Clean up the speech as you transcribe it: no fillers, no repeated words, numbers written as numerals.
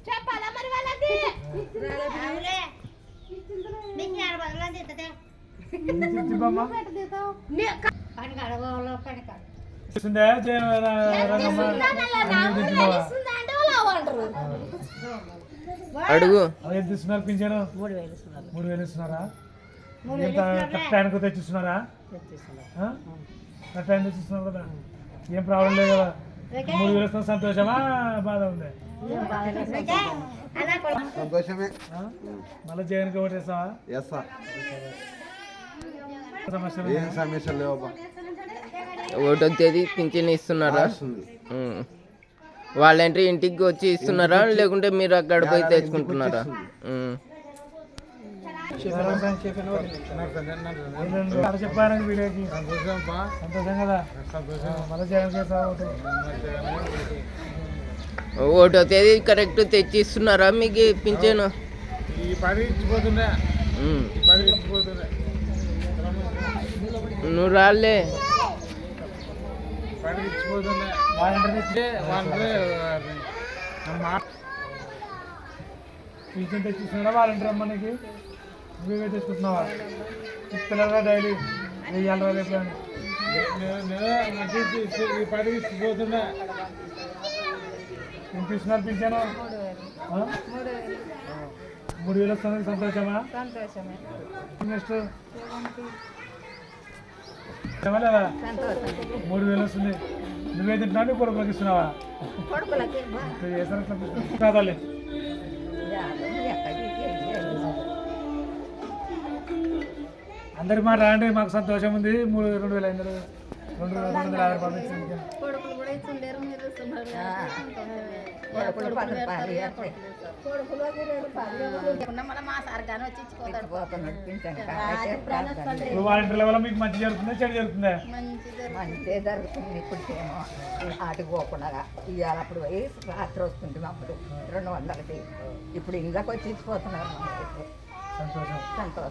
చెప్పాలా మరి వాళ్ళకి అడుగు ఇస్తున్నారు పింఛను 3,000 ఇస్తున్నారా? టైంకి తెచ్చిస్తున్నారా? టైం తెచ్చిస్తున్నారు కదా, ఏం ప్రాబ్లం లేదు కదా. 3,000 ఇస్తున్నా సంతోషమా బాధ ఉంది? సంతోషమే. మళ్ళీ జగన్కి ఓటేస్తావా? ఏం సమస్యలు లేవు. ఒకటో తేదీ పింఛన్ ఇస్తున్నారా? వాళ్ళంటే ఇంటికి వచ్చి ఇస్తున్నారా లేకుంటే మీరు అక్కడ పోయి తెచ్చుకుంటున్నారా? చెప్పాను వీడియోకి సంతోషం కదా. మళ్ళీ జగన్ ఒకటో తేదీ కరెక్ట్ తెచ్చి ఇస్తున్నారా మీకు పింఛను? నువ్వు రాలే పింఛన్ తెచ్చిస్తున్నాడా వాలంటీర్ అమ్మనికి? నువ్వే తెచ్చుకుంటున్నావా? పిల్లలుగా డైలీ వెయ్యాలి రేపు ఇస్తున్నారు పింఛను? 3,000 వస్తుంది సంతోషమా? నెక్స్ట్ లేదా 3,000 వస్తుంది. నువ్వే తింటున్నావు, నీ కొడుకులకు ఇస్తున్నావా? కాదాలి అందరికి మాట రాండి, మాకు సంతోషం ఉంది. 2,500 పంపించింది. వాలంటీర్ల వల్ల మీకు మంచి జరుగుతుందా చెడు జరుగుతుందా? మంచిగా జరుగుతుంది. ఇప్పుడుకేమో ఆటికి పోకుండా ఇవాళ అప్పుడు పోయి రాత్రి వస్తుంది అప్పుడు 200కి. ఇప్పుడు ఇంట్లోకి వచ్చి ఇచ్చిపోతున్నారు. సంతోషం.